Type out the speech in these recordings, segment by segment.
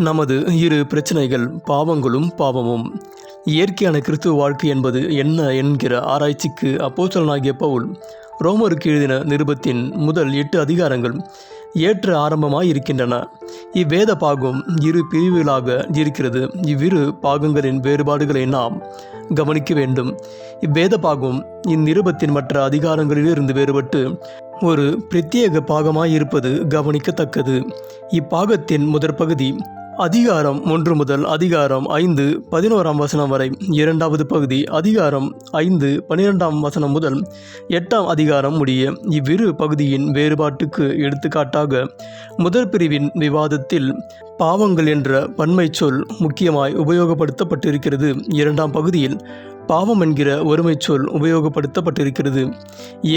நமது இரு பிரச்சனைகள் பாவங்களும் பாவமும். இயற்கையான கிறிஸ்துவ வாழ்க்கை என்பது என்ன என்கிற ஆராய்ச்சிக்கு அப்போஸ்தலனாகிய பவுல் ரோமருக்கு எழுதின நிருபத்தின் முதல் 8 அதிகாரங்கள் ஏற்ற ஆரம்பமாய் இருக்கின்றன. இவ்வேத பாகம் இரு பிரிவுகளாக இருக்கிறது. இவ்விரு பாகங்களின் வேறுபாடுகளை நாம் கவனிக்க வேண்டும். இவ்வேத பாகம் இந்நிருபத்தின் மற்ற அதிகாரங்களிலிருந்து வேறுபட்டு ஒரு பிரத்யேக பாகமாயிருப்பது கவனிக்கத்தக்கது. இப்பாகத்தின் முதற் பகுதி அதிகாரம் 1 முதல் அதிகாரம் 5 11ஆம் வசனம் வரை, இரண்டாவது பகுதி அதிகாரம் 5 12ஆம் வசனம் முதல் 8ஆம் அதிகாரம் முடிய. இவ்விரு பகுதியின் வேறுபாட்டுக்கு எடுத்துக்காட்டாக முதற் பிரிவின் விவாதத்தில் பாவங்கள் என்ற பன்மை சொல் முக்கியமாய் உபயோகப்படுத்தப்பட்டிருக்கிறது. இரண்டாம் பகுதியில் பாவம் என்கிற ஒருமை சொல் உபயோகப்படுத்தப்பட்டிருக்கிறது.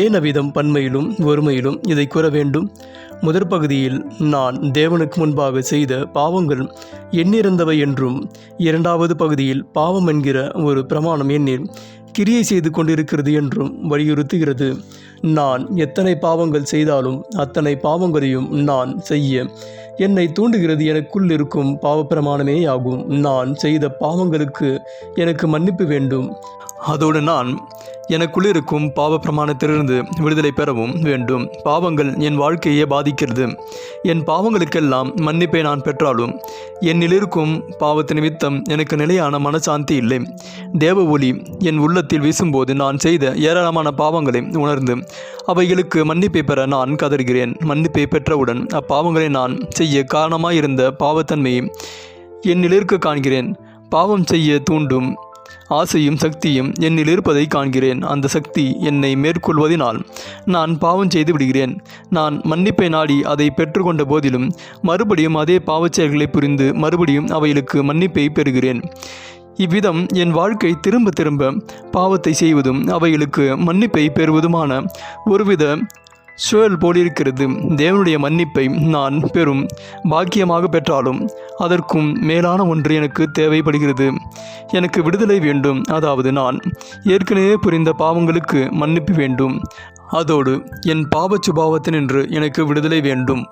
ஏன் அவ்விதம் பன்மையிலும் ஒருமையிலும் இதை கூற வேண்டும்? முதற் பகுதியில் நான் தேவனுக்கு முன்பாக செய்த பாவங்கள் எண்ணிறந்தவை என்றும், இரண்டாவது பகுதியில் பாவம் என்கிற ஒரு பிரமாணம் என்னில் கிரியை செய்து கொண்டிருக்கிறது என்றும் வலியுறுத்துகிறது. நான் எத்தனை பாவங்கள் செய்தாலும் அத்தனை பாவங்களையும் நான் செய்ய என்னை தூண்டுகிறது எனக்குள் இருக்கும் பாவப்பிரமாணமே ஆகும். நான் செய்த பாவங்களுக்கு எனக்கு மன்னிப்பு வேண்டும். அதோடு நான் எனக்குள் இருக்கும் பாவ பிரமாணத்திலிருந்து விடுதலை பெறவும் வேண்டும். பாவங்கள் என் வாழ்க்கையை பாதிக்கிறது. என் பாவங்களுக்கெல்லாம் மன்னிப்பை நான் பெற்றாலும் என்னில் இருக்கும் பாவத்தின் நிமித்தம் எனக்கு நிலையான மனசாந்தி இல்லை. தேவ ஒளி என் உள்ளத்தில் வீசும்போது நான் செய்த ஏராளமான பாவங்களை உணர்ந்து அவைகளுக்கு மன்னிப்பை பெற நான் கதறுகிறேன். மன்னிப்பை பெற்றவுடன் அப்பாவங்களை நான் செய்ய காரணமாயிருந்த பாவத்தன்மையை என்னில் இருக்க காண்கிறேன். பாவம் செய்ய தூண்டும் ஆசையும் சக்தியும் என்னில் இருப்பதை காண்கிறேன். அந்த சக்தி என்னை மேற்கொள்வதினால் நான் பாவம் செய்து விடுகிறேன். நான் மன்னிப்பை நாடி அதை பெற்றுக்கொண்ட போதிலும் மறுபடியும் அதே பாவச் செயல்களை புரிந்து மறுபடியும் அவைகளுக்கு மன்னிப்பை பெறுகிறேன். இவ்விதம் என் வாழ்க்கை திரும்ப திரும்ப பாவத்தை செய்வதும் அவைகளுக்கு மன்னிப்பை பெறுவதுமான ஒருவித சுழல் போலிருக்கிறது. தேவனுடைய மன்னிப்பை நான் பெரும் பாக்கியமாக பெற்றாலும் அதற்கும் மேலான ஒன்று எனக்கு தேவைப்படுகிறது. எனக்கு விடுதலை வேண்டும். அதாவது நான் ஏற்கனவே புரிந்த பாவங்களுக்கு மன்னிப்பு வேண்டும். அதோடு என் பாவ சுபாவத்தினின்று எனக்கு விடுதலை வேண்டும்.